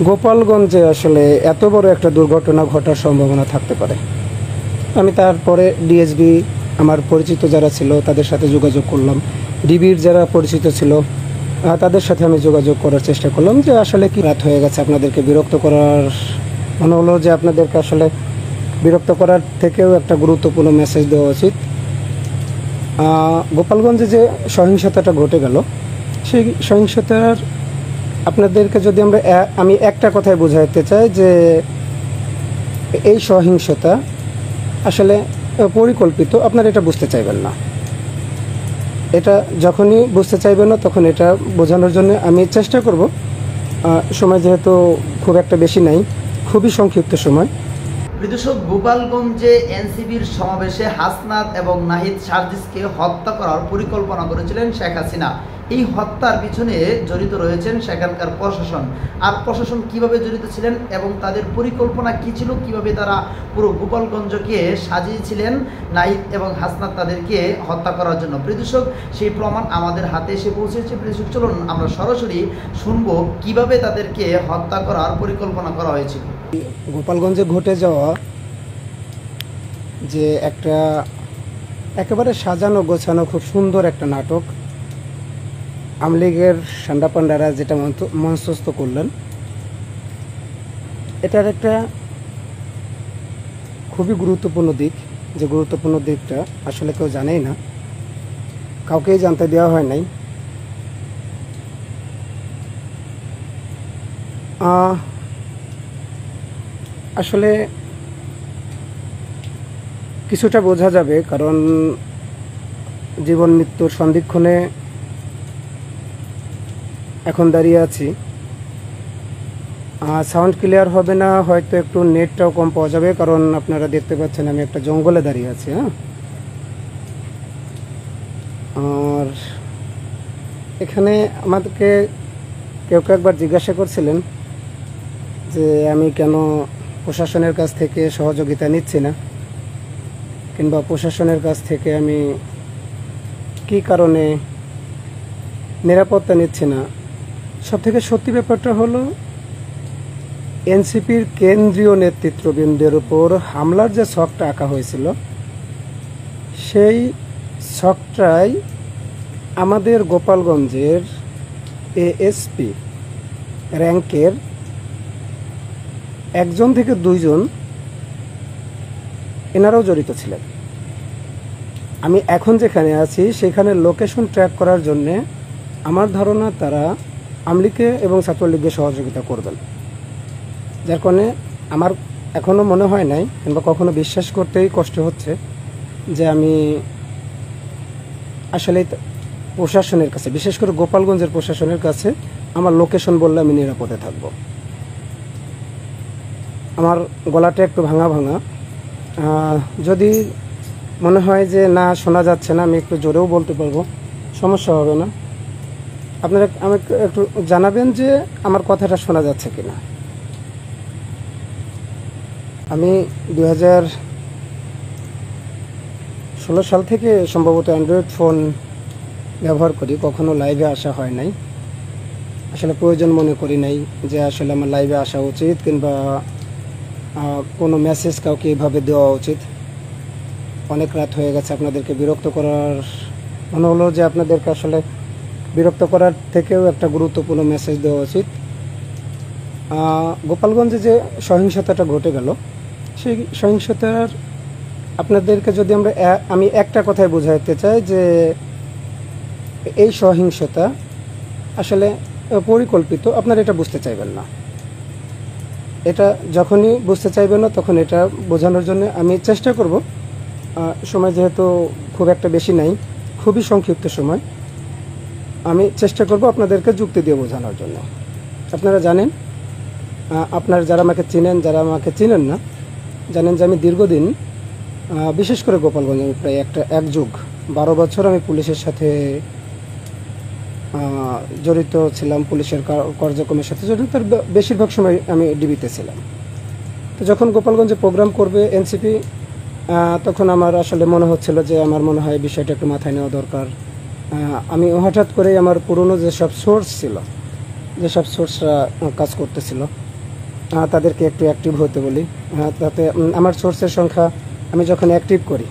গোপালগঞ্জে আসলে এত বড় একটা দুর্ঘটনা ঘটার সম্ভাবনা থাকতে পারে। আমি তারপরে ডিএসবি আমার পরিচিত যারা ছিল তাদের সাথে যোগাযোগ করলাম, ডিবির যারা পরিচিত ছিল তাদের সাথে আমি যোগাযোগ করার চেষ্টা করলাম যে আসলে কি রাত হয়ে গেছে, আপনাদেরকে বিরক্ত করার মনে হলো যে আপনাদেরকে আসলে বিরক্ত করার থেকেও একটা গুরুত্বপূর্ণ মেসেজ দেওয়া উচিত। গোপালগঞ্জে যে সহিংসতাটা ঘটে গেল, সেই সহিংসতার আপনাদেরকে যদি আমি একটা কথাই বোঝাতে চাই যে এই সহিংসতা আসলে পরিকল্পিত। আপনারা এটা বুঝতে চাইবেন না, এটা যখনই বুঝতে চাইবেন না তখন এটা বোঝানোর জন্য আমি চেষ্টা করব। সময় যেহেতু খুব একটা বেশি নাই, খুবই সংক্ষিপ্ত সময়। দর্শক, গোপালগঞ্জে এনসিপির সমাবেশে হাসনাত এবং নাহিদ সার্জিসকে হত্যা করার পরিকল্পনা করেছিলেন শেখ হাসিনা। এই হত্যার পিছনে জড়িত রয়েছেন সেখানকার প্রশাসন। আর প্রশাসন কিভাবে জড়িত ছিলেন এবং তাদের পরিকল্পনা কী ছিল, কিভাবে তারা পুরো গোপালগঞ্জকে সাজিয়েছিলেন নাহিদ এবং হাসনাত তাদেরকে হত্যা করার জন্য। দর্শক, সেই প্রমাণ আমাদের হাতে এসে পৌঁছেছে। দর্শক, চলুন আমরা সরাসরি শুনবো কিভাবে তাদেরকে হত্যা করার পরিকল্পনা করা হয়েছিল। গোপালগঞ্জে ঘটে যাওয়া যে একটা একেবারে সাজানো গোছানো খুব সুন্দর একটা নাটক আওয়ামী লীগের সান্ডা পান্ডারা যেটা মঞ্চস্থ করলেন, এটার একটা খুবই গুরুত্বপূর্ণ দিক, যে গুরুত্বপূর্ণ দিকটা আসলে কেউ জানেই না, কাউকেই জানতে দেওয়া হয় নাই। আসলে কিছুটা বোঝা যাবে, কারণ জীবন মৃত্যুর সন্ধিক্ষণে এখন দাঁড়িয়ে আছি। সাউন্ড ক্লিয়ার হবে না, হয়তো একটু নেটটাও কম পাওয়া যাবে, কারণ আপনারা দেখতে পাচ্ছেন আমি একটা জঙ্গলে দাঁড়িয়ে আছি। আর এখানে আমাদেরকে কেউ একবার জিজ্ঞাসা করছিলেন যে আমি কেন প্রশাসনের কাছ থেকে সহযোগিতা নিচ্ছি না, কিংবা প্রশাসনের কাছ থেকে আমি কি কারণে নিরাপত্তা নিচ্ছি না। সবথেকে সত্যি ব্যাপারটা হলো এনসিপির কেন্দ্রীয় নেতৃত্ববৃন্দের উপর হামলার যে ছকটা আঁকা হয়েছিল, সেই ছকটাই আমাদের গোপালগঞ্জের এএসপি র্যাঙ্কের একজন থেকে দুইজন এনারাও জড়িত ছিলেন। আমি এখন যেখানে আছি সেখানে লোকেশন ট্র্যাক করার জন্যে আমার ধারণা তারা আওয়ামী লীগকে এবং ছাত্রলীগকে সহযোগিতা করবেন, যার কারণে আমার এখনও মনে হয় নাই কিংবা কখনো বিশ্বাস করতেই কষ্ট হচ্ছে যে আমি আসলে প্রশাসনের কাছে, বিশেষ করে গোপালগঞ্জের প্রশাসনের কাছে আমার লোকেশন বললে আমি নিরাপদে থাকব। আমার গলাটা একটু ভাঙা ভাঙা, যদি মনে হয় যে না শোনা যাচ্ছে না, আমি একটু জোরেও বলতে পারবো, সমস্যা হবে না। আপনারা আমাকে একটু জানাবেন যে আমার কথাটা শোনা যাচ্ছে কিনা। আমি 2016 সাল থেকে সম্ভবত অ্যান্ড্রয়েড ফোন ব্যবহার করি, কখনো লাইভে আসা হয় নাই, আসলে প্রয়োজন মনে করি নাই যে আসলে আমার লাইভে আসা উচিত কিংবা কোনো মেসেজ কাউকে এভাবে দেওয়া উচিত। অনেক রাত হয়ে গেছে, আপনাদেরকে বিরক্ত করার মনে হলো যে আপনাদেরকে আসলে বিরক্ত করার থেকেও একটা গুরুত্বপূর্ণ মেসেজ দেওয়া উচিত। গোপালগঞ্জে যে সহিংসতাটা ঘটে গেল, সেই সহিংসতার আপনাদেরকে যদি আমি একটা কথাই বোঝাতে চাই যে এই সহিংসতা আসলে পরিকল্পিত। আপনারা এটা বুঝতে চাইবেন না, এটা যখনই বুঝতে চাইবেন না তখন এটা বোঝানোর জন্য আমি চেষ্টা করব। সময় যেহেতু খুব একটা বেশি নাই, খুবই সংক্ষিপ্ত সময়, আমি চেষ্টা করব আপনাদেরকে যুক্তি দিয়ে বোঝানোর জন্য। আপনারা জানেন, আপনারা যারা আমাকে চিনেন, যারা আমাকে চিনেন না, জানেন যে আমি দীর্ঘদিন, বিশেষ করে গোপালগঞ্জে আমি প্রায় এক যুগ 12 বছর আমি পুলিশের সাথে জড়িত ছিলাম, পুলিশের কার্যক্রমের সাথে জড়িত। তার বেশিরভাগ সময় আমি ডিবিতে ছিলাম। তো যখন গোপালগঞ্জে প্রোগ্রাম করবে এনসিপি, তখন আমার আসলে মনে হচ্ছিল যে আমার মনে হয় বিষয়টা একটু মাথায় নেওয়া দরকার। আমি হঠাৎ করেই আমার পুরনো যেসব সোর্স ছিল, যেসব সোর্সরা কাজ করতেছিল, তাদেরকে একটু অ্যাক্টিভ হতে বলি। তাতে আমার সোর্সের সংখ্যা আমি যখন অ্যাক্টিভ করি,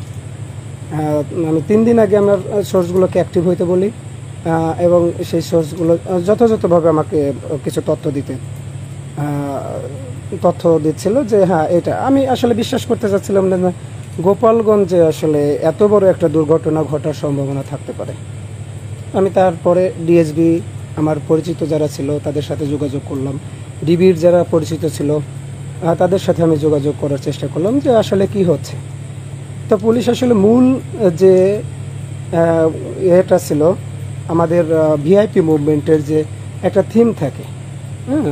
আমি 3 দিন আগে আমার সোর্সগুলোকে অ্যাক্টিভ হইতে বলি, এবং সেই সোর্সগুলো যথাযথভাবে আমাকে কিছু তথ্য দিচ্ছিল যে হ্যাঁ এটা আমি আসলে বিশ্বাস করতে চাচ্ছিলাম না গোপালগঞ্জে আসলে এত বড় একটা দুর্ঘটনা ঘটার সম্ভাবনা থাকতে পারে। আমি তারপরে ডিএসবি আমার পরিচিত যারা ছিল তাদের সাথে যোগাযোগ করলাম, ডিবির যারা পরিচিত ছিল তাদের সাথে আমি যোগাযোগ করার চেষ্টা করলাম যে আসলে কি হচ্ছে। তো পুলিশ আসলে মূল যে এটা ছিল আমাদের ভিআইপি মুভমেন্টের যে একটা থিম থাকে,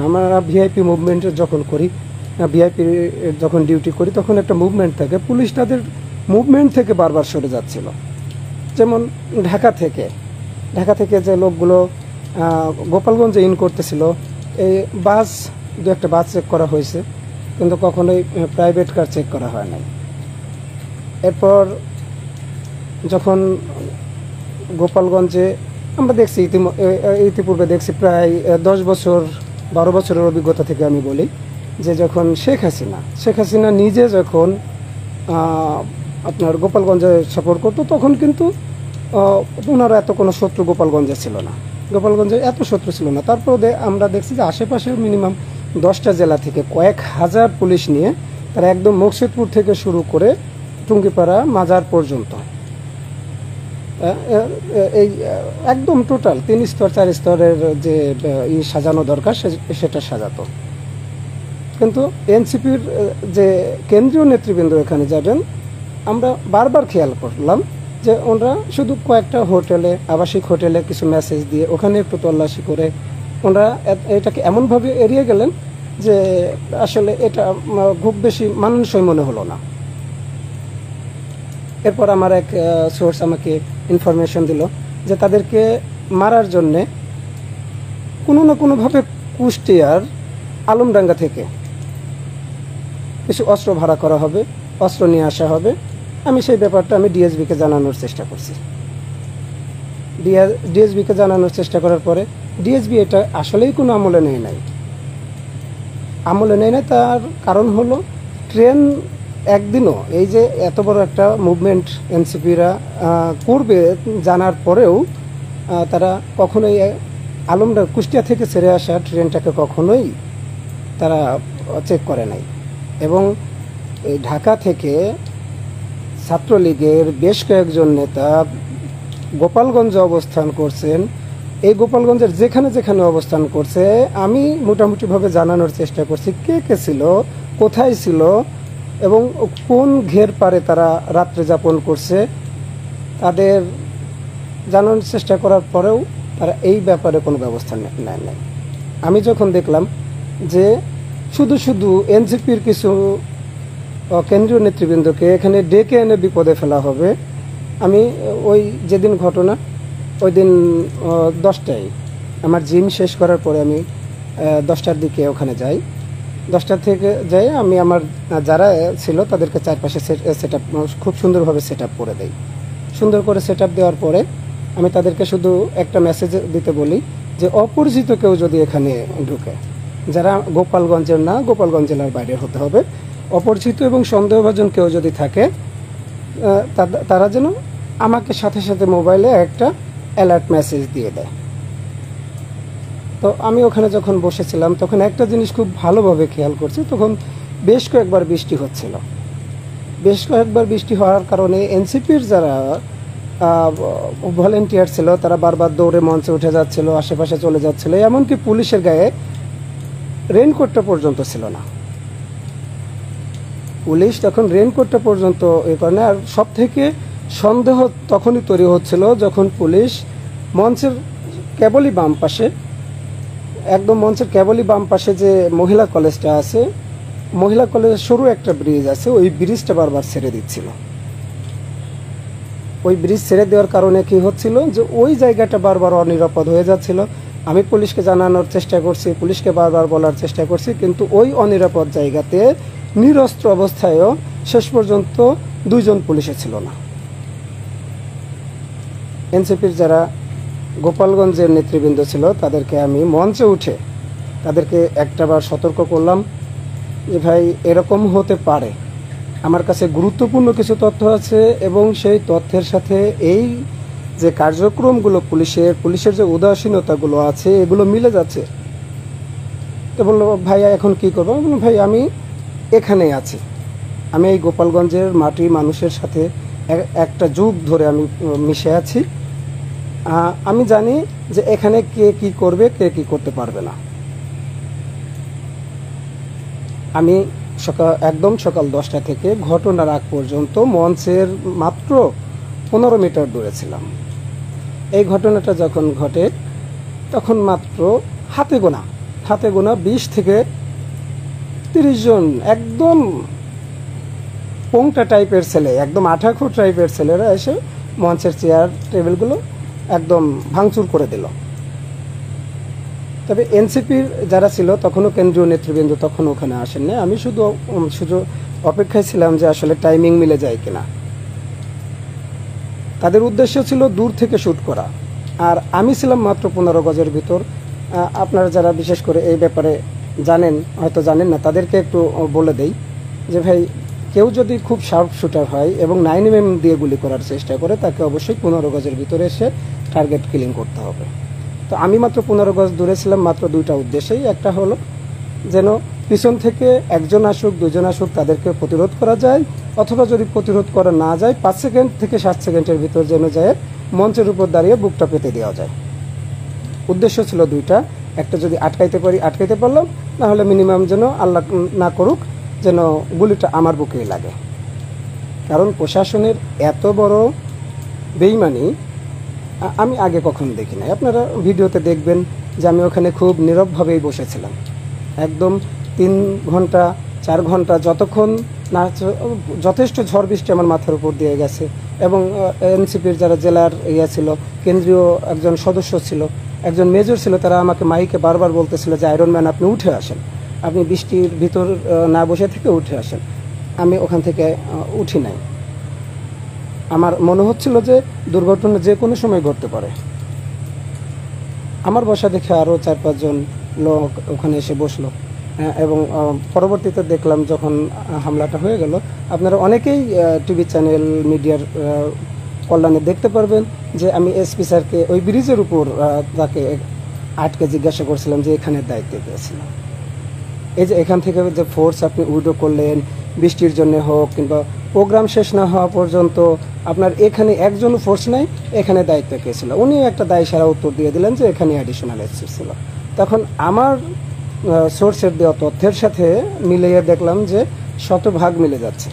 আমরা ভিআইপি মুভমেন্ট যখন করি, ভিআইপি যখন ডিউটি করি তখন একটা মুভমেন্ট থাকে, পুলিশ তাদের মুভমেন্ট থেকে বারবার সরে যাচ্ছিল। যেমন ঢাকা থেকে যে লোকগুলো গোপালগঞ্জে ইন করতেছিল, এই দু একটা বাস চেক করা হয়েছে, কিন্তু কখনোই প্রাইভেট কার চেক করা হয় নাই। এরপর যখন গোপালগঞ্জে আমরা দেখছি ইতিপূর্বে দেখছি প্রায় 12 বছরের অভিজ্ঞতা থেকে আমি বলি যে যখন শেখ হাসিনা নিজে যখন আপনার গোপালগঞ্জে সফর করতো তখন কিন্তু ওনারা এত কোনো শত্রু গোপালগঞ্জে ছিল না, গোপালগঞ্জে এত শত্রু ছিল না। তারপর আমরা দেখছি যে আশেপাশে মিনিমাম 10টা জেলা থেকে কয়েক হাজার পুলিশ নিয়ে তারা একদম মুকসিদপুর থেকে শুরু করে টুঙ্গিপাড়া মাজার পর্যন্ত এই একদম টোটাল 3 স্তর 4 স্তরের যে সাজানো দরকার সেটা সাজাতো। কিন্তু এনসিপির যে কেন্দ্রীয় নেতৃবৃন্দ এখানে যাবেন, আমরা বারবার খেয়াল করলাম যে ওনারা শুধু কয়েকটা হোটেলে, আবাসিক হোটেলে কিছু মেসেজ দিয়ে ওখানে একটু তল্লাশি করে ওনারা এটাকে এমনভাবে এড়িয়ে গেলেন যে আসলে এটা খুব বেশি মানানসই মনে হলো না। এরপর আমার এক সোর্স আমাকে ইনফরমেশন দিল যে তাদেরকে মারার জন্যে কোনো না কোনোভাবে কুষ্টিয়ার আলমডাঙ্গা থেকে কিছু অস্ত্র ভাড়া করা হবে, অস্ত্র নিয়ে আসা হবে। আমি সেই ব্যাপারটা আমি ডিএসবিকে জানানোর চেষ্টা করছি। ডিএসবিকে জানানোর চেষ্টা করার পরে ডিএসবি এটা আসলেই কোনো আমলে নেয় নাই। তার কারণ হলো ট্রেন একদিনও এই যে এত বড় একটা মুভমেন্ট এনসিপিরা করবে জানার পরেও তারা কখনোই কুষ্টিয়া থেকে ছেড়ে আসা ট্রেনটাকে কখনোই তারা চেক করে নাই। এবং এই ঢাকা থেকে ছাত্রলীগের বেশ কয়েকজন নেতা গোপালগঞ্জে অবস্থান করছেন। এই গোপালগঞ্জের যেখানে অবস্থান করছে আমি মোটামুটিভাবে জানানোর চেষ্টা করছি কে কে ছিল, কোথায় ছিল এবং কোন ঘের পারে তারা রাত্রে যাপন করছে। তাদের জানানোর চেষ্টা করার পরেও তারা এই ব্যাপারে কোনো ব্যবস্থা নেয় নাই। আমি যখন দেখলাম যে শুধু এনসিপির কিছু কেন্দ্রীয় নেতৃবৃন্দকে এখানে ডেকে এনে বিপদে ফেলা হবে, আমি ওই যেদিন ঘটনা ওই দিন 10টায় আমার জিম শেষ করার পরে আমি 10টার দিকে ওখানে যাই। 10টার থেকে যাই আমি আমার যারা ছিল তাদেরকে চারপাশে সেট আপ খুব সুন্দরভাবে সেট আপ করে দেই। সুন্দর করে সেট আপ দেওয়ার পরে আমি তাদেরকে শুধু একটা মেসেজ দিতে বলি যে অপরিচিত কেউ যদি এখানে ঢুকে, যারা গোপালগঞ্জের না, গোপালগঞ্জ জেলার বাইরে হতে হবে, অপরিচিত এবং সন্দেহভাজন কেউ যদি থাকে তারা যেন আমাকে সাথে সাথে মোবাইলে একটা অ্যালার্ট মেসেজ দিয়ে দেয়। তো আমি ওখানে যখন বসেছিলাম তখন একটা জিনিস খুব ভালোভাবে খেয়াল করছি, তখন বেশ কয়েকবার বৃষ্টি হচ্ছিল। বেশ কয়েকবার বৃষ্টি হওয়ার কারণে এনসিপির যারা ভলেন্টিয়ার ছিল তারা বারবার দৌড়ে মঞ্চে উঠে যাচ্ছিল, আশেপাশে চলে যাচ্ছিল, এমনকি পুলিশের গায়ে রেইনকোটটা পর্যন্ত ছিল না। পুলিশ তখন রেইনকোটটা পর্যন্ত এ কারণে, আর সব থেকে সন্দেহ তখনই তৈরি হচ্ছিল যখন পুলিশ মঞ্চের কেবলই বাম পাশে, একদম মঞ্চের কেবলই বাম পাশে যে মহিলা কলেজটা আছে, মহিলা কলেজের সরু একটা ব্রিজ আছে, ওই ব্রিজটা বারবার ছেড়ে দিচ্ছিল। ওই ব্রিজ ছেড়ে দেওয়ার কারণে কি হচ্ছিল যে ওই জায়গাটা বারবার অনিরাপদ হয়ে যাচ্ছিল। আমি পুলিশকে জানানোর চেষ্টা করছি, পুলিশকে বারবার বলার চেষ্টা করছি, কিন্তু ওই অনিরাপদ জায়গাতে নিরস্ত্র অবস্থায়ও শেষ পর্যন্ত 2 জন পুলিশে ছিল না। এনসিপির যারা গোপালগঞ্জের নেতৃবৃন্দ ছিল তাদেরকে আমি মঞ্চে উঠে তাদেরকে একটাবার সতর্ক করলাম যে ভাই এরকম হতে পারে, আমার কাছে গুরুত্বপূর্ণ কিছু তথ্য আছে এবং সেই তথ্যের সাথে এই যে কার্যক্রমগুলো পুলিশের যে উদাসীনতাগুলো আছে এগুলো মিলে যাচ্ছে। তো বললো ভাইয়া এখন কি করবো? আমি বললাম, ভাই আমি এখানেই আছি, আমি এই গোপালগঞ্জের মাটি মানুষের সাথে একটা যুগ ধরে আমি মিশে আছি। আমি জানি যে এখানে কে কি করবে, কে কি করতে পারবে না। আমি একদম সকাল 10টা থেকে ঘটনার আগ পর্যন্ত মঞ্চের মাত্র 15 মিটার দূরে ছিলাম। এই ঘটনাটা যখন ঘটে তখন মাত্র হাতে গোনা 20 থেকে 30 জন একদম পোংটা টাইপের ছেলে, একদম আঠাখো টাইপের ছেলেরা এসে মঞ্চের চেয়ার টেবিলগুলো একদম ভাঙচুর করে দিল। তবে এনসিপির যারা ছিল তখনও, কেন্দ্রীয় নেতৃবৃন্দ তখন ওখানে আসেননি। আমি শুধু অপেক্ষায় ছিলাম যে আসলে টাইমিং মিলে যায় কিনা। তাদের উদ্দেশ্য ছিল দূর থেকে শ্যুট করা, আর আমি ছিলাম মাত্র 15 গজের ভিতর। আপনারা যারা বিশেষ করে এই ব্যাপারে জানেন, হয়তো জানেন না, তাদেরকে একটু বলে দেই যে ভাই কেউ যদি খুব শার্প শুটার হয় এবং 9mm দিয়ে গুলি করার চেষ্টা করে, তাকে অবশ্যই 15 গজের ভিতরে এসে টার্গেট কিলিং করতে হবে। তো আমি মাত্র 15 গজ দূরে ছিলাম মাত্র দুইটা উদ্দেশ্যেই। একটা হলো যেন পিছন থেকে একজন আসুক, দুজন আসুক, তাদেরকে প্রতিরোধ করা যায়, অথবা যদি প্রতিরোধ করা না যায় 5 সেকেন্ড থেকে 7 সেকেন্ডের ভিতর যেন যায় মঞ্চের উপর দাঁড়িয়ে বুকটা পেতে দেওয়া যায়। উদ্দেশ্য ছিল দুইটা। একটা যদি আটকাইতে পারি আটকাইতে পারলাম, না হলে মিনিমাম যেন আল্লাহ না করুক যেন গুলিটা আমার বুকেই লাগে। কারণ প্রশাসনের এত বড় বেইমানি আমি আগে কখনো দেখি নাই। আপনারা ভিডিওতে দেখবেন যে আমি ওখানে খুব নীরবভাবেই বসেছিলাম, একদম 3 ঘন্টা 4 ঘন্টা, যতক্ষণ না যথেষ্ট ঝড় বৃষ্টি আমার মাথার উপর দিয়ে গেছে। এবং এনসিপির যারা জেলার ছিল, কেন্দ্রীয় একজন সদস্য ছিল, একজন মেজর ছিল, তারা আমাকে মাইকে বারবার বলতেছিল যে আয়রন ম্যান আপনি উঠে আসেন, আপনি বৃষ্টির ভিতর না বসে থেকে উঠে আসেন। আমি ওখান থেকে উঠি নাই। আমার মনে হচ্ছিল যে দুর্ঘটনা যে কোনো সময় ঘটতে পারে। আমার বসা দেখে আরও 4-5 জন লোক ওখানে এসে বসলো, এবং পরবর্তীতে দেখলাম যখন হামলাটা হয়ে গেল, আপনারা অনেকেই টিভি চ্যানেল মিডিয়ার কল্যাণে দেখতে পারবেন যে আমি এসপি স্যারকে ওই ব্রিজের উপর তাকে আটকে জিজ্ঞাসা করছিলাম যে এখানে দায়িত্বে পেয়েছিলাম। এই যে এখান থেকে যে ফোর্স আপনি উইড্রো করলেন, বৃষ্টির জন্য হোক কিংবা প্রোগ্রাম শেষ না হওয়া পর্যন্ত আপনার এখানে একজনও ফোর্স নাই, এখানে দায়িত্ব কে ছিল? উনি একটা দায়সারা উত্তর দিয়ে দিলেন যে এখানে অ্যাডিশনাল এসপি ছিল। তখন আমার সোর্সের দেওয়া তথ্যের সাথে মিলিয়ে দেখলাম যে শতভাগ মিলে যাচ্ছে,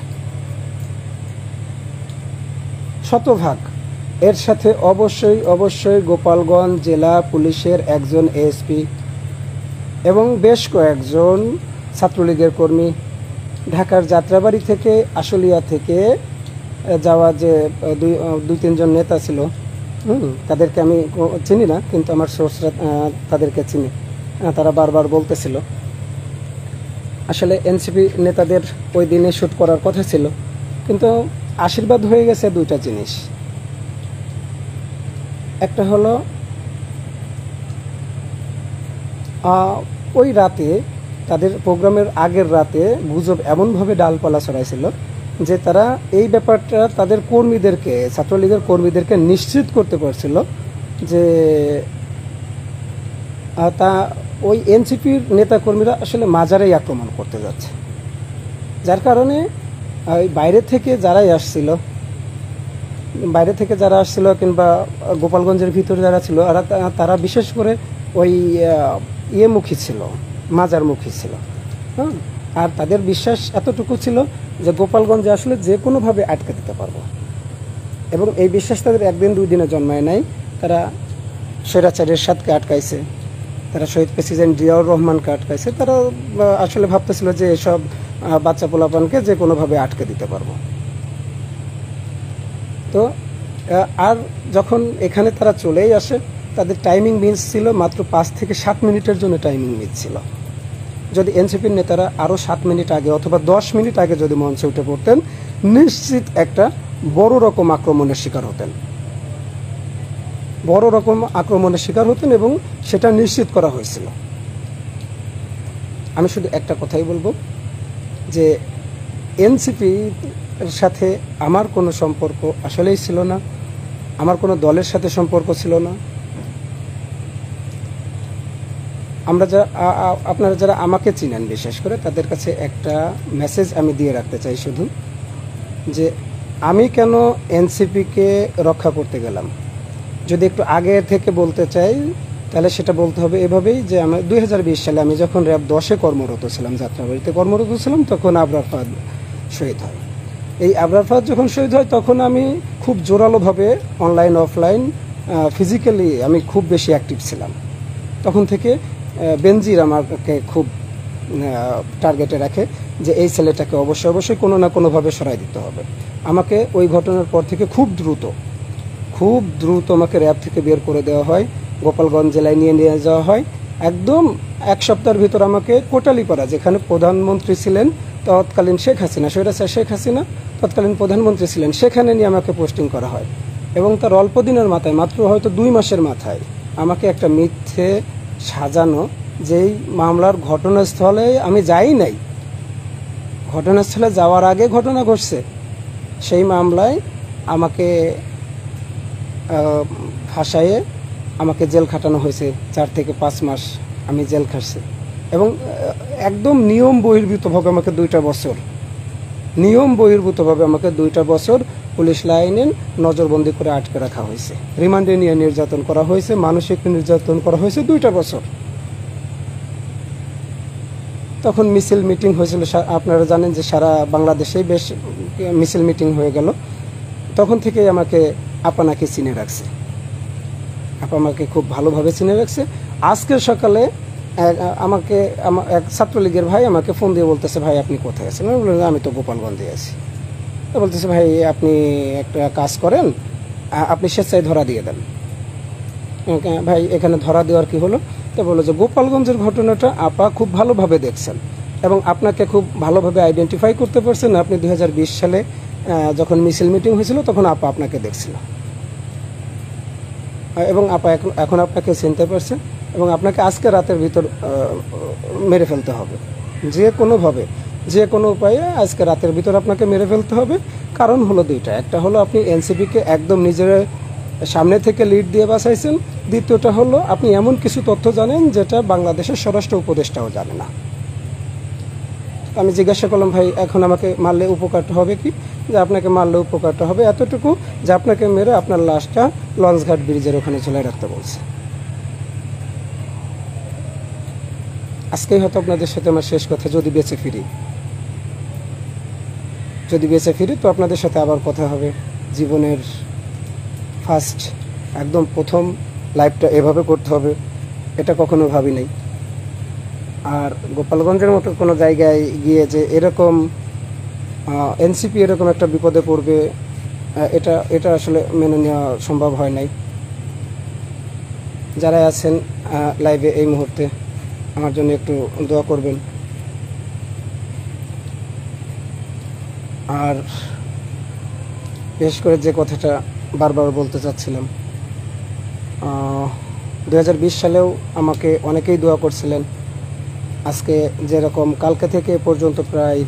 শতভাগ। এর সাথে অবশ্যই গোপালগঞ্জ জেলা পুলিশের একজন এএসপি এবং বেশ কয়েকজন ছাত্রলীগের কর্মী, ঢাকার যাত্রাবাড়ি থেকে, আশুলিয়া থেকে যাওয়া যে 2-3 জন নেতা ছিল, তাদেরকে আমি চিনি না, কিন্তু আমার সোর্সরা তাদেরকে চিনি। তারা বারবার বলতেছিল আসলে এনসিপি নেতাদের ওই দিনে শ্যুট করার কথা ছিল, কিন্তু আশীর্বাদ হয়ে গেছে দুইটা জিনিস। একটা হলো ওই রাতে, তাদের প্রোগ্রামের আগের রাতে গুজব এমনভাবে ডালপালা ছড়াইছিল যে তারা এই ব্যাপারটা তাদের কর্মীদেরকে, ছাত্রলীগের কর্মীদেরকে নিশ্চিত করতে পারছিল যে তা ওই এনসিপির নেতাকর্মীরা আসলে মাজারেই আক্রমণ করতে যাচ্ছে। যার কারণে ওই বাইরে থেকে যারা আসছিল কিংবা গোপালগঞ্জের ভিতরে যারা ছিল, তারা বিশেষ করে ওই মুখী ছিল, মাজারমুখী ছিল। আর তাদের বিশ্বাস এতটুকু ছিল যে গোপালগঞ্জে আসলে যে কোনোভাবে আটকে দিতে পারবো। এবং এই বিশ্বাস তাদের 1-2 দিনে জন্মায় নাই। তারা স্বৈরাচার এরশাদকে আটকাইছে, তারা শহীদ প্রেসিডেন্ট জিয়াউর রহমানকে আটকাইছে। তারা আসলে ভাবতেছিল যে এসব বাচ্চা পোলাপানকে যে কোনোভাবে আটকে দিতে পারবো। তো আর যখন এখানে তারা চলেই আসে, তাদের টাইমিং মিস ছিল মাত্র 5 থেকে 7 মিনিটের জন্য টাইমিং মিস ছিল। যদি এনসিপির নেতারা আরও 7 মিনিট আগে অথবা 10 মিনিট আগে যদি মঞ্চে উঠে পড়তেন, নিশ্চিত একটা বড় রকম আক্রমণের শিকার হতেন, এবং সেটা নিশ্চিত করা হয়েছিল। আমি শুধু একটা কথাই বলবো যে এনসিপির সাথে আমার কোনো সম্পর্ক আসলেই ছিল না, আমার কোনো দলের সাথে সম্পর্ক ছিল না। আমরা যারা আপনারা যারা আমাকে চিনেন বিশেষ করে তাদের কাছে একটা মেসেজ আমি দিয়ে রাখতে চাই শুধু, যে আমি কেন এনসিপিকে রক্ষা করতে গেলাম। যদি একটু আগে থেকে বলতে চাই তাহলে সেটা বলতে হবে এভাবেই, যে আমি 2020 সালে আমি যখন র্যাব 10-এ কর্মরত ছিলাম, যাত্রাবাড়িতে কর্মরত ছিলাম, তখন আবরার ফাহাদ শহীদ হয়। এই আবরার ফাহাদ যখন শহীদ হয় তখন আমি খুব জোরালোভাবে অনলাইন অফলাইন ফিজিক্যালি আমি খুব বেশি অ্যাক্টিভ ছিলাম। তখন থেকে বেনজির আমাকে খুব টার্গেটে রাখে যে এই ছেলেটাকে অবশ্যই কোনো না কোনোভাবে সরাই দিতে হবে। আমাকে ওই ঘটনার পর থেকে খুব দ্রুত আমাকে র্যাব থেকে বের করে দেওয়া হয়, গোপালগঞ্জ জেলায় নিয়ে যাওয়া হয়। একদম এক সপ্তাহের ভিতর আমাকে কোটালীপাড়া, যেখানে প্রধানমন্ত্রী ছিলেন তৎকালীন শেখ হাসিনা, স্বৈরাচার শেখ হাসিনা তৎকালীন প্রধানমন্ত্রী ছিলেন, সেখানে নিয়ে আমাকে পোস্টিং করা হয়। এবং তার অল্প দিনের মাথায়, মাত্র হয়তো 2 মাসের মাথায়, আমাকে একটা মিথ্যে সাজানো, যেই মামলার ঘটনাস্থলে আমি যাই নাই, ঘটনাস্থলে যাওয়ার আগে ঘটনা ঘটছে, সেই মামলায় আমাকে ফাঁসাইয়ে আমাকে জেল খাটানো হয়েছে। 4 থেকে 5 মাস আমি জেল খাটছি। এবং একদম নিয়ম বহির্ভূতভাবে আমাকে 2টা বছর পুলিশ লাইনে নজরবন্দি করে আটকে রাখা হয়েছে, রিমান্ডে নিয়ে নির্যাতন করা হয়েছে, মানসিক নির্যাতন করা হয়েছে 2টা বছর। তখন মিছিল মিটিং হয়েছিল, আপনারা জানেন যে সারা বাংলাদেশেই বেশ মিছিল মিটিং হয়ে গেল। তখন থেকেই আমাকে আপা নাকি চিনে রাখছে, আপা আমাকে খুব ভালোভাবে চিনে রাখছে। আজকের সকালে আমাকে এক ছাত্রলীগের ভাই আমাকে ফোন দিয়ে বলতেছে, ভাই আপনি কোথায় আছেন? আমি বললাম আমি তো গোপালগঞ্জে আছি। তো বলতেছে, ভাই আপনি একটা কাজ করেন, আপনি স্বেচ্ছায় ধরা দিয়ে দেন। ভাই এখানে ধরা দেওয়ার কি হলো? তো বললো যে গোপালগঞ্জের ঘটনাটা আপা খুব ভালোভাবে দেখছেন এবং আপনাকে খুব ভালোভাবে আইডেন্টিফাই করতে পারছেন। আপনি 2020 সালে যখন মিছিল মিটিং হয়েছিল তখন আপা আপনাকে দেখছিল এবং আপা এখন আপনাকে চিনতে পারছেন এবং আপনাকে আজকে রাতের ভিতর মেরে ফেলতে হবে, যে কোনো উপায়ে আজকে রাতের ভিতর আপনাকে মেরে ফেলতে হবে। কারণ হলো 2টা, একটা হলো আপনি এনসিপিকে একদম নিজের সামনে থেকে লিড দিয়ে বাঁচাইছেন, দ্বিতীয়টা হলো আপনি এমন কিছু তথ্য জানেন যেটা বাংলাদেশের স্বরাষ্ট্র উপদেষ্টাও জানে না। আমি জিজ্ঞাসা করলাম, ভাই এখন আমাকে মারলে উপকারটা হবে কি? যে আপনাকে মারলে উপকারটা হবে এতটুকু যে আপনাকে মেরে আপনার লাশটা লঞ্চঘাট ব্রিজের ওখানে ঝুলাই রাখতে বলছে। আজকেই হয়তো আপনাদের সাথে আমার শেষ কথা, যদি বেঁচে ফিরি তো আপনাদের সাথে আবার কথা হবে। জীবনের ফার্স্ট একদম প্রথম লাইভটা এভাবে করতে হবে এটা কখনো ভাবি নাই। আর গোপালগঞ্জের মতো কোনো জায়গায় গিয়ে যে এরকম এনসিপি এরকম একটা বিপদে পড়বে, এটা আসলে মেনে নেওয়া সম্ভব হয় নাই। যারা আছেন লাইভে এই মুহূর্তে আমার জন্য একটু দোয়া করবেন। আর বিশেষ করে যে কথাটা বারবার বলতে চাচ্ছিলাম, 2020 সালেও আমাকে অনেকেই দোয়া করছিলেন। আজকে যেরকম কালকে থেকে পর্যন্ত প্রায়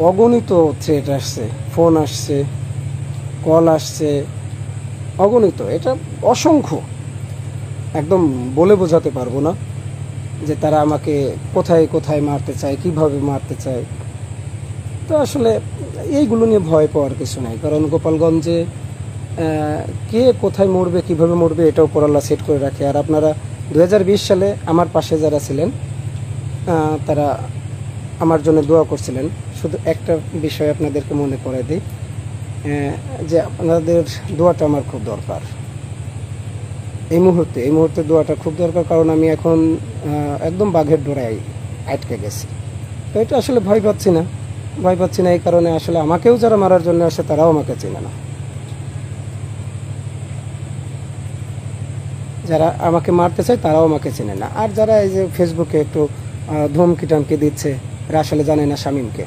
অগণিত থ্রেট আসছে, ফোন আসছে, কল আসছে, অগণিত, এটা অসংখ্য, একদম বলে বোঝাতে পারবো না যে তারা আমাকে কোথায় মারতে চায়, কিভাবে মারতে চায়। তো আসলে এইগুলো নিয়ে ভয় পাওয়ার কিছু নাই, কারণ গোপালগঞ্জে কে কোথায় মরবে, কিভাবে মরবে, এটাও উপরআল্লাহ সেট করে রাখে। আর আপনারা 2020 সালে আমার পাশে যারা ছিলেন তারা আমার জন্য দোয়া করছিলেন। শুধু একটা বিষয় আপনাদেরকে মনে করে দিই, যে আপনাদের দোয়াটা আমার খুব দরকার এই মুহূর্তে দোয়াটা খুব দরকার। কারণ আমি এখন একদম বাঘের ডোরায় আটকে গেছি। তো এটা আসলে ভয় পাচ্ছি না এই কারণে আসলে আমাকেও যারা মারার জন্য আসে তারাও আমাকে চেনে না, যারা আমাকে মারতে চায় তারাও আমাকে চেনে না। আর যারা এই যে ফেসবুকে একটু ধমকি টমকি দিচ্ছে, এরা আসলে জানে না শামীমকে।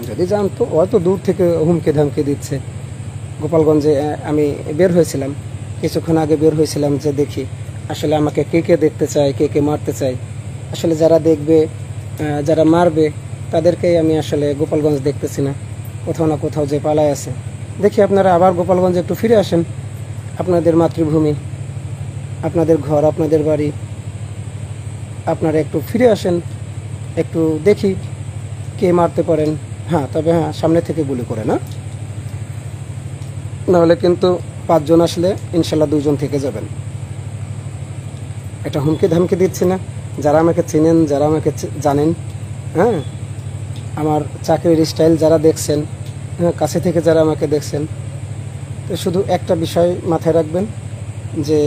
যদি জানতো হয়তো দূর থেকে হুমকি ধামকি দিচ্ছে। গোপালগঞ্জে আমি বের হয়েছিলাম, কিছুক্ষণ আগে বের হয়েছিলাম, যে দেখি আসলে আমাকে কে দেখতে চায়, কে মারতে চায়। আসলে যারা দেখবে যারা মারবে তাদেরকেই আমি আসলে গোপালগঞ্জ দেখতেছি না, কোথাও না কোথাও যে পালায় আছে। দেখি আপনারা আবার গোপালগঞ্জে একটু ফিরে আসেন, আপনাদের মাতৃভূমি, আপনাদের ঘর, আপনাদের বাড়ি, আপনারা একটু ফিরে আসেন, একটু দেখি কে মারতে পারেন। হ্যাঁ, তবে হ্যাঁ, সামনে থেকে গুলি করে না, নাহলে কিন্তু 5 জন আসলে ইনশাল্লাহ 2 জন থেকে যাবেন। এটা হুমকি ধামকি দিচ্ছি না, যারা আমাকে চেনেন, যারা আমাকে জানেন, হ্যাঁ, আমার চাকরির স্টাইল যারা দেখছেন, হ্যাঁ, কাছে থেকে যারা আমাকে দেখছেন, তো শুধু একটা বিষয় মাথায় রাখবেন যে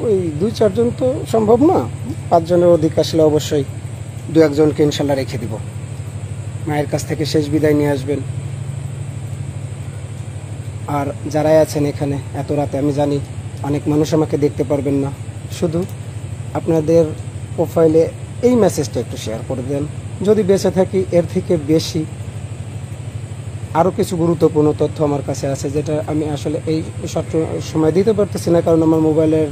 ওই 2-4 জন তো সম্ভব না, 5 জনের অধিক আসলে অবশ্যই 2-1 জনকে ইনশাল্লাহ রেখে দিব। মায়ের কাছ থেকে শেষ বিদায় নিয়ে আসবেন। আর যারাই আছেন এখানে এত রাতে, আমি জানি অনেক মানুষ আমাকে দেখতে পারবেন না, শুধু আপনাদের প্রোফাইলে এই মেসেজটা একটু শেয়ার করে দেন। যদি বেঁচে থাকি এর থেকে বেশি আরও কিছু গুরুত্বপূর্ণ তথ্য আমার কাছে আছে, যেটা আমি আসলে এই সব সময় দিতে পারতেছি না, কারণ আমার মোবাইলের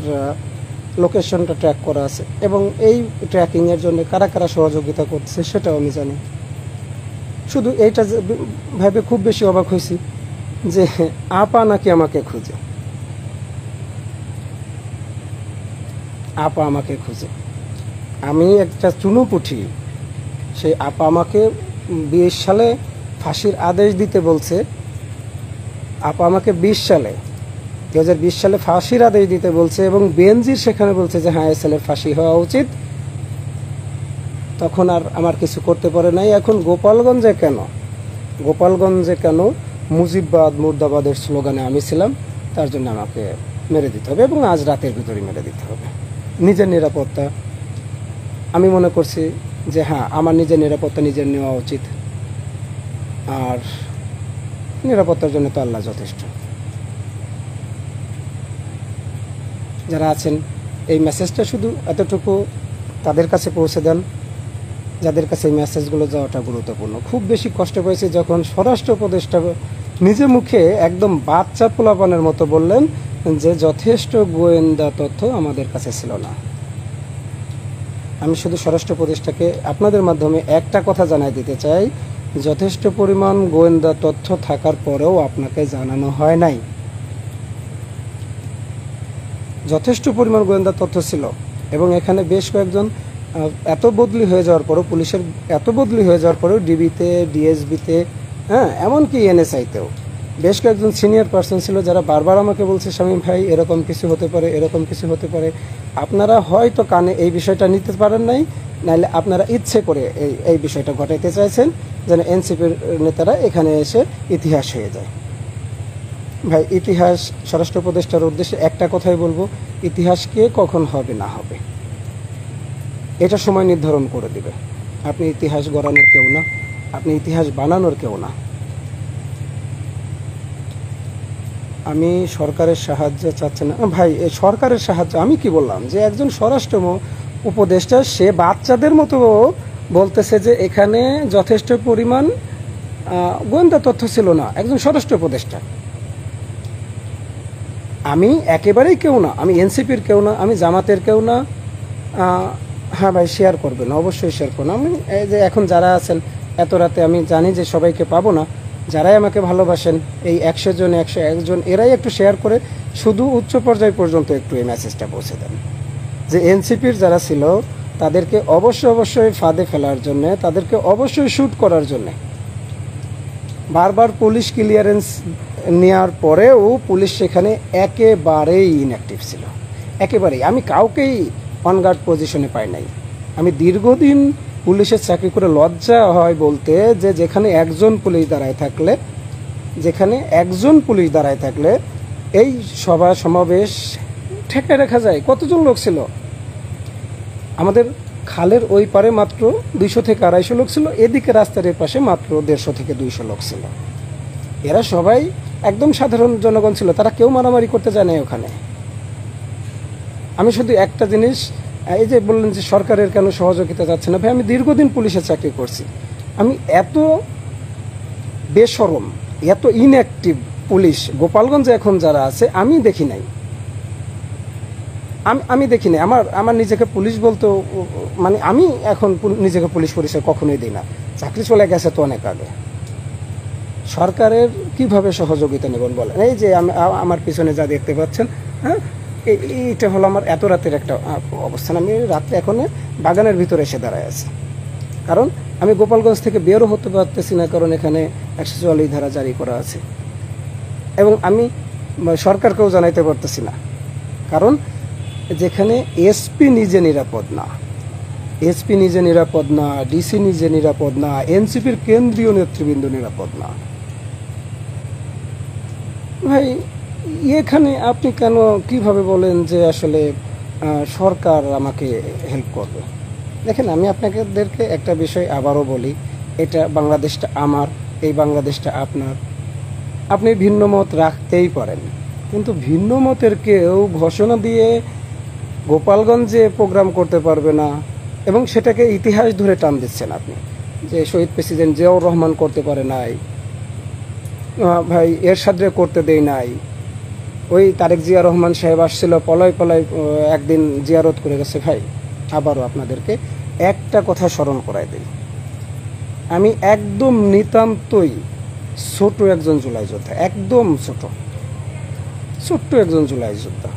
লোকেশনটা ট্র্যাক করা আছে, এবং এই ট্র্যাকিংয়ের জন্য কারা কারা সহযোগিতা করছে সেটাও আমি জানি। শুধু এইটা ভেবে খুব বেশি অবাক হয়েছি যে আপা নাকি আমাকে খুঁজে, আপা আমাকে খুঁজে। আমি একটা চুনোপুঁটি, সেই আপা আমাকে 20 সালে ফাঁসির আদেশ দিতে বলছে। আপা আমাকে 2020 সালে ফাঁসির আদেশ দিতে বলছে, এবং বেনজির সেখানে বলছে যে হ্যাঁ, এসএলের ফাঁসি হওয়া উচিত। তখন আর আমার কিছু করতে পারে নাই। এখন গোপালগঞ্জে কেন মুজিববাদ মুর্দাবাদের স্লোগানে আমি ছিলাম, তার জন্য আমাকে মেরে দিতে হবে, এবং আজ রাতের ভিতরে মেরে দিতে হবে। নিজের নিরাপত্তা, আমি মনে করছি যে হ্যাঁ, আমার নিজের নিরাপত্তা নিজের নেওয়া উচিত, আর নিরাপত্তার জন্য তো আল্লাহ যথেষ্ট। যারা আছেন এই মেসেজটা শুধু এতটুকু তাদের কাছে পৌঁছে দেন, যাদের কাছে এই মেসেজগুলো যাওয়াটা গুরুত্বপূর্ণ। খুব বেশি কষ্ট পেয়েছি যখন স্বরাষ্ট্র উপদেষ্টা নিজে মুখে একদম বাচ্চা পোলাপানের মতো বললেন যে যথেষ্ট গোয়েন্দা তথ্য আমাদের কাছে ছিল না। আমি শুধু স্বরাষ্ট্র উপদেষ্টাকে আপনাদের মাধ্যমে একটা কথা জানাই দিতে চাই, যথেষ্ট পরিমাণ গোয়েন্দা তথ্য থাকার পরেও আপনাকে জানানো হয় নাই। যথেষ্ট পরিমাণ গোয়েন্দা তথ্য ছিল, এবং এখানে বেশ কয়েকজন এত বদলি হয়ে যাওয়ার পরেও, পুলিশের এত বদলি হয়ে যাওয়ার পরেও, ডিবিতে, ডিএসবিতে, হ্যাঁ, এমনকি এনএসআইতেও বেশ কয়েকজন সিনিয়র পার্সন ছিল যারা বারবার আমাকে বলছে শামীম ভাই এরকম কিছু হতে পারে, এরকম কিছু হতে পারে। আপনারা হয়তো কানে এই বিষয়টা নিতে পারেন নাই, নাহলে আপনারা ইচ্ছে করে এই বিষয়টা ঘটাইতে চাইছেন যেন এনসিপির নেতারা এখানে এসে ইতিহাস হয়ে যায়। ভাই, ইতিহাস স্বরাষ্ট্র উপদেষ্টার উদ্দেশ্যে একটা কথাই বলবো, ইতিহাস কে কখন হবে না হবে এটা সময় নির্ধারণ করে দিবে। আপনি ইতিহাস গড়ানোর কেউ না, আপনি ইতিহাস বানানোর কেউ না। আমি সরকারের সাহায্য চাচ্ছি না ভাই, এই সরকারের সাহায্য আমি কি বললাম, যে একজন স্বরাষ্ট্র উপদেষ্টা সে বাচ্চাদের মতো বলতেছে যে এখানে যথেষ্ট পরিমাণ গোয়েন্দা তথ্য ছিল না। একজন স্বরাষ্ট্র উপদেষ্টা, আমি একেবারেই কেউ না, আমি এনসিপির কেউ না, আমি জামাতের কেউ না। হ্যাঁ ভাই, শেয়ার করবেন, অবশ্যই শেয়ার করবেন। আমি এই যে এখন যারা আছেন এত রাতে, আমি জানি যে সবাইকে পাবো না, যারাই আমাকে ভালোবাসেন এই 100 জন 101 জন এরাই একটু শেয়ার করে শুধু উচ্চ পর্যায় পর্যন্ত একটু এই মেসেজটা পৌঁছে দেন যে এনসিপির যারা ছিল তাদেরকে অবশ্যই ফাঁদে ফেলার জন্য, তাদেরকে অবশ্যই শ্যুট করার জন্য। বারবার পুলিশ ক্লিয়ারেন্স নেওয়ার পরেও পুলিশ সেখানে একেবারেই ইনঅ্যাক্টিভ ছিল, একেবারেই। আমি কাউকেই অনগার্ড পজিশনে পাই নাই। আমি দীর্ঘদিন পুলিশের চাকরি করে লজ্জা হয় বলতে যে যেখানে একজন পুলিশ দাঁড়ায় থাকলে এই সভা সমাবেশ ঠেকায় রাখা যায়। কতজন লোক ছিল আমাদের খালের ওই পারে? মাত্র 200 থেকে 250 লোক ছিল। এদিকে রাস্তার এর পাশে মাত্র 150 থেকে 200 লোক ছিল। এরা সবাই একদম সাধারণ জনগণ ছিল, তারা কেউ মারামারি করতে যায় না ওখানে। আমি শুধু একটা জিনিস, এই যে বললেন যে সরকারের কেন সহযোগিতা যাচ্ছে না, ভাই আমি দীর্ঘদিন পুলিশের চাকরি করছি, আমি এত বেশরম, এত ইনঅ্যাক্টিভ পুলিশ গোপালগঞ্জে এখন যারা আছে আমি দেখি নাই। আমি দেখিনি, আমার নিজেকে পুলিশ বলতে মানে আমি এখন নিজেকে পুলিশ পরিচয় কখনোই দিই না। চাকরি চলে গেছে তো অনেক আগে। সরকারের কিভাবে সহযোগিতা নেবেন বলেন? এই যে আমার পিছনে যা দেখতে পাচ্ছেন, হ্যাঁ, এইটা হলো আমার এত রাতের একটা অবস্থান। আমি রাত্রে এখন বাগানের ভিতরে এসে দাঁড়ায় আছি, কারণ আমি গোপালগঞ্জ থেকে বেরও হতে পারতেছি না, কারণ এখানে 144 ধারা জারি করা আছে। এবং আমি সরকারকেও জানাইতে পারতেছি না, কারণ যেখানে এসপি নিজে নিরাপদ না, এসপি নিজে নিরাপদ না, ডিসি নিজে নিরাপদ না, এনসিপির কেন্দ্রীয় নেতৃবৃন্দ নিরাপদ না। ভাই এখানে আপনি কেন কিভাবে বলেন যে আসলে সরকার আমাকে হেল্প করবে? দেখেন, আমি আপনাদেরকে একটা বিষয় আবারও বলি, এটা বাংলাদেশটা আমার, এই বাংলাদেশটা আপনার। আপনি ভিন্ন মত রাখতেই পারেন, কিন্তু ভিন্ন মতের কেউ ঘোষণা দিয়ে গোপালগঞ্জে প্রোগ্রাম করতে পারবে না, এবং সেটাকে ইতিহাস ধরে টান দিচ্ছেন আপনি, যে শহীদ প্রেসিডেন্ট জিয়াউর রহমান করতে পারে নাই, ভাই এরশাদরে করতে দেই নাই, ওই তারেক জিয়া রহমান সাহেব আসছিল পলয় পলয় একদিন জিয়ারত করে গেছে। ভাই আবারও আপনাদেরকে একটা কথা স্মরণ করাই দিই, আমি একদম নিতান্তই ছোট একজন জুলাই যোদ্ধা, একদম ছোট্ট একজন জুলাই যোদ্ধা।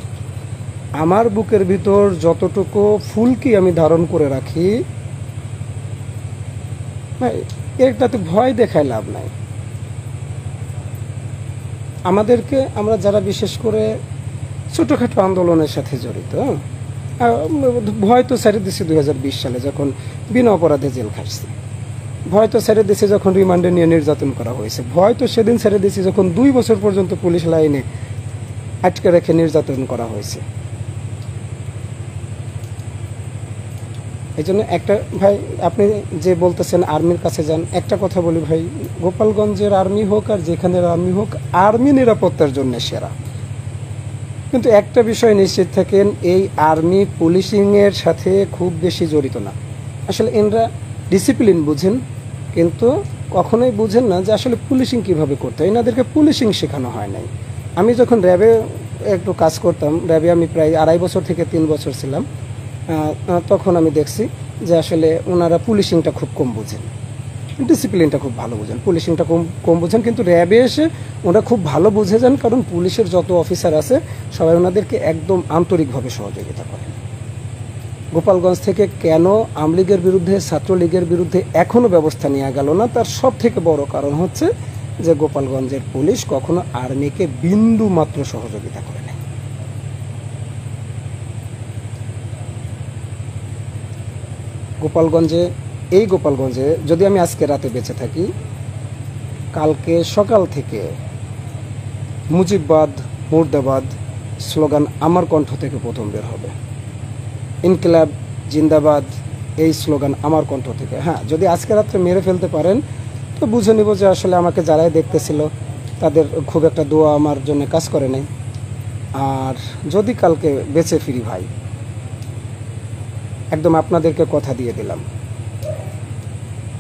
আমার বুকের ভিতর যতটুকু ফুলকি আমি ধারণ করে রাখি, ভাই এটাতে ভয় দেখায় লাভ নাই। আমাদেরকে, আমরা যারা বিশেষ করে ছোটোখাটো আন্দোলনের সাথে জড়িত, ভয় তো ছেড়ে দিছি 2020 সালে যখন বিনা অপরাধে জেল খাটছি, ভয় তো ছেড়ে দিছি যখন রিমান্ডে নিয়ে নির্যাতন করা হয়েছে, ভয় তো সেদিন ছেড়ে দিছি যখন 2 বছর পর্যন্ত পুলিশ লাইনে আটকে রেখে নির্যাতন করা হয়েছে। এই জন্য একটা, ভাই আপনি যে বলতেছেন আর্মির কাছে যান, একটা কথা বলি ভাই, গোপালগঞ্জের আর্মি হোক আর যেখানের আর্মি হোক, আর্মি নিরাপত্তার জন্য সেরা। কিন্তু একটা বিষয় নিশ্চিত থাকেন, এই আর্মি পুলিশিংয়ের সাথে খুব বেশি জড়িত না। আসলে এনরা ডিসিপ্লিন বুঝেন, কিন্তু কখনোই বুঝেন না যে আসলে পুলিশিং কিভাবে করতে হয়। এনাদেরকে পুলিশিং শেখানো হয় নাই। আমি যখন র্যাবে একটু কাজ করতাম, র্যাবে আমি প্রায় 2.5 বছর থেকে 3 বছর ছিলাম, তখন আমি দেখছি যে আসলে ওনারা পুলিশিংটা খুব কম বুঝেন, ডিসিপ্লিনটা খুব ভালো বুঝেন, পুলিশিংটা কম বুঝেন। কিন্তু র্যাবে এসে ওরা খুব ভালো বুঝে যান, কারণ পুলিশের যত অফিসার আছে সবাই ওনাদেরকে একদম আন্তরিকভাবে সহযোগিতা করেন। গোপালগঞ্জ থেকে কেন আওয়ামী লীগের বিরুদ্ধে, ছাত্রলীগের বিরুদ্ধে এখনও ব্যবস্থা নেওয়া গেল না, তার সব থেকে বড় কারণ হচ্ছে যে গোপালগঞ্জের পুলিশ কখনো আর্মিকে বিন্দু মাত্র সহযোগিতা করে নাই। গোপালগঞ্জে যদি আমি আজকে রাতে বেঁচে থাকি, কালকে সকাল থেকে মুজিববাদ, মুর্দাবাদ স্লোগান আমার কণ্ঠ থেকে প্রথম বের হবে। ইনকিলাব জিন্দাবাদ এই স্লোগান আমার কণ্ঠ থেকে। হ্যাঁ, যদি আজকে রাত্রে মেরে ফেলতে পারেন তো বুঝে নিব যে আসলে আমাকে যারাই দেখতেছিল তাদের খুব একটা দোয়া আমার জন্য কাজ করে নাই। আর যদি কালকে বেঁচে ফিরি ভাই, একদম আপনাদেরকে কথা দিয়ে দিলাম,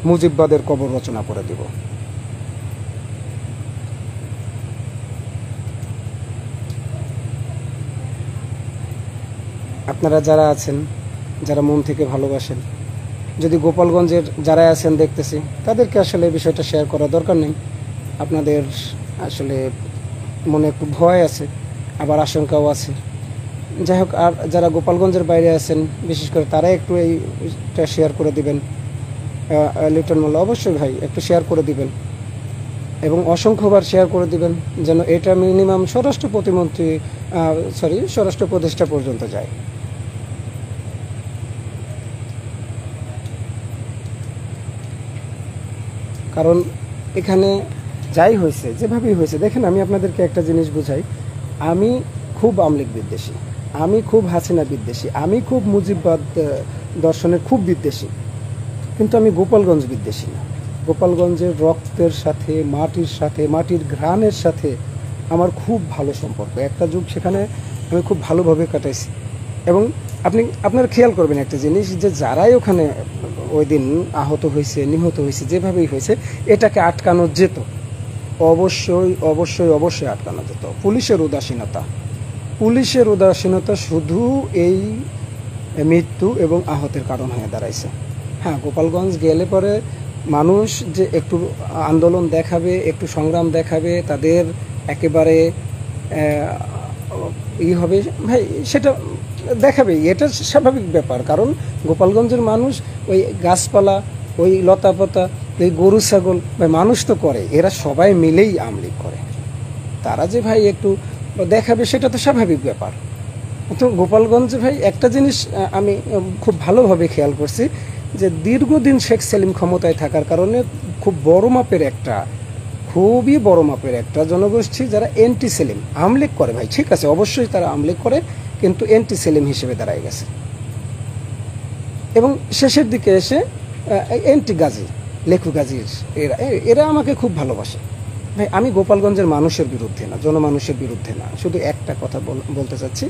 মুজিববাদের কবর রচনা করে দিব। আপনারা যারা আছেন, যারা মন থেকে ভালোবাসেন, যদি গোপালগঞ্জের যারা আছেন দেখতেছি, তাদেরকে আসলে এই বিষয়টা শেয়ার করা দরকার নেই। আপনাদের আসলে মনে একটু ভয় আছে, আবার আশঙ্কাও আছে। যাই হোক, আর যারা গোপালগঞ্জের বাইরে আছেন বিশেষ করে, তারা একটু এইটা শেয়ার করে দিবেন। লিটন মোল্লা, অবশ্যই ভাই একটু শেয়ার করে দিবেন, এবং অসংখ্যবার শেয়ার করে দিবেন, যেন এটা মিনিমাম স্বরাষ্ট্র উপদেষ্টা পর্যন্ত যায়। কারণ এখানে যাই হয়েছে, যেভাবেই হয়েছে, দেখেন আমি আপনাদেরকে একটা জিনিস বুঝাই, আমি খুব আওয়ামী লীগ বিদ্বেষী, আমি খুব হাসিনা বিদ্বেষী, আমি খুব মুজিববাদ দর্শনের খুব বিদ্বেষী, কিন্তু আমি গোপালগঞ্জ বিদ্বেষী না। গোপালগঞ্জের রক্তের সাথে, মাটির সাথে, মাটির ঘ্রাণের সাথে আমার খুব ভালো সম্পর্ক। একটা যুগ সেখানে আমি খুব ভালোভাবে কাটাইছি। এবং আপনারা খেয়াল করবেন একটা জিনিস, যে যারাই ওখানে ওই দিন আহত হয়েছে, নিহত হয়েছে, যেভাবেই হয়েছে, এটাকে আটকানো যেত, অবশ্যই অবশ্যই অবশ্যই আটকানো যেত। পুলিশের উদাসীনতা, পুলিশের উদাসীনতা শুধু এই মৃত্যু এবং আহতের কারণ হয়ে দাঁড়াইছে। হ্যাঁ, গোপালগঞ্জ গেলে পরে মানুষ যে একটু আন্দোলন দেখাবে, একটু সংগ্রাম দেখাবে, তাদের একেবারে হবে ভাই, সেটা দেখাবেই, এটা স্বাভাবিক ব্যাপার। কারণ গোপালগঞ্জের মানুষ ওই গাছপালা, ওই লতাপাতা, এই গরু ছাগল ভাই মানুষ তো করে, এরা সবাই মিলেই আমলিগ করে। তারা যে ভাই একটু দেখাবে সেটা তো স্বাভাবিক ব্যাপার। তো গোপালগঞ্জে ভাই একটা জিনিস আমি খুব ভালোভাবে খেয়াল করছি, যে দীর্ঘদিন শেখ সেলিম ক্ষমতায় থাকার কারণে খুবই বড় মাপের একটা জনগোষ্ঠী যারা এন্টি সেলিম আমলিগ করে ভাই, ঠিক আছে অবশ্যই তারা আমলিগ করে, কিন্তু এন্টি সেলিম হিসেবে দাঁড়ায় গেছে। এবং শেষের দিকে এসে এন্টি গাজী, লেখু গাজীর এরা আমাকে খুব ভালোবাসে ভাই। আমি গোপালগঞ্জের মানুষের বিরুদ্ধে না, জনমানুষের বিরুদ্ধে না, শুধু একটা কথা বলতে চাচ্ছি,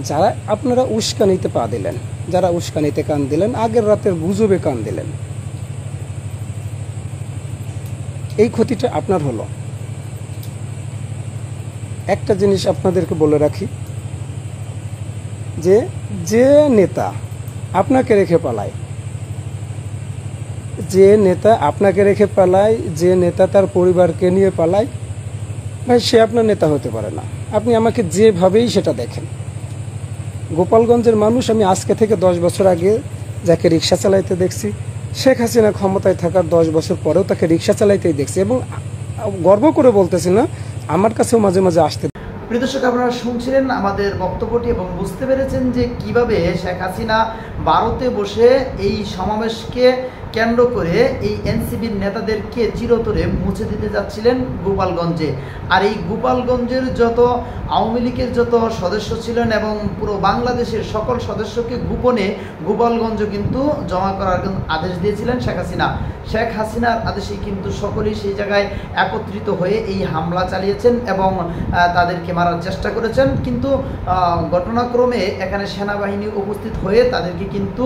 যারা আপনারা উস্কানিতে পা দিলেন, যারা উস্কানিতে কান দিলেন, আগের রাতের গুজবে কান দিলেন, এই ক্ষতিটা আপনার হলো। একটা জিনিস আপনাদেরকে বলে রাখি, যে নেতা আপনাকে রেখে পালায়, যে নেতা তার পরিবারকে নিয়ে পালায় ভাই, সে আপনার নেতা হতে পারে না। আপনি আমাকে যেভাবেই সেটা দেখেন, গোপালগঞ্জের মানুষ, আমি আজকে থেকে 10 বছর আগে যাকে রিক্সা চালাইতে দেখছি, শেখ হাসিনা ক্ষমতায় থাকার 10 বছর পরেও তাকে রিক্সা চালাইতেই দেখছি, এবং গর্ব করে বলতেছি না, আমার কাছেও মাঝে মাঝে আসতে। প্রিয় দর্শক, আপনারা শুনছিলেন আমাদের বক্তব্যটি এবং বুঝতে পেরেছেন যে কিভাবে শেখ হাসিনা ভারতে বসে এই সমাবেশকে কেন্দ্র করে এই এনসিবির নেতাদেরকে চিরতরে মুছে দিতে যাচ্ছিলেন গোপালগঞ্জে। আর এই গোপালগঞ্জের যত আওয়ামী লীগের যত সদস্য ছিলেন এবং পুরো বাংলাদেশের সকল সদস্যকে গোপনে গোপালগঞ্জ কিন্তু জমা করার আদেশ দিয়েছিলেন শেখ হাসিনার আদেশেই কিন্তু সকলেই সেই জায়গায় একত্রিত হয়ে এই হামলা চালিয়েছেন এবং তাদেরকে মারার চেষ্টা করেছেন। কিন্তু ঘটনাক্রমে এখানে সেনাবাহিনী উপস্থিত হয়ে তাদেরকে কিন্তু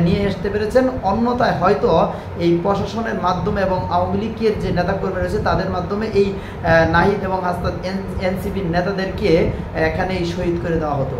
নিয়ে আসতে পেরেছেন। অন্যথায় হয়তো এই প্রশাসনের মাধ্যমে এবং আওয়ামী লীগের যে নেতাকর্মী রয়েছে তাদের মাধ্যমে এই নাহিদ এবং হাসনাত এনসিবির নেতাদেরকে এখানেই শহীদ করে দেওয়া হতো।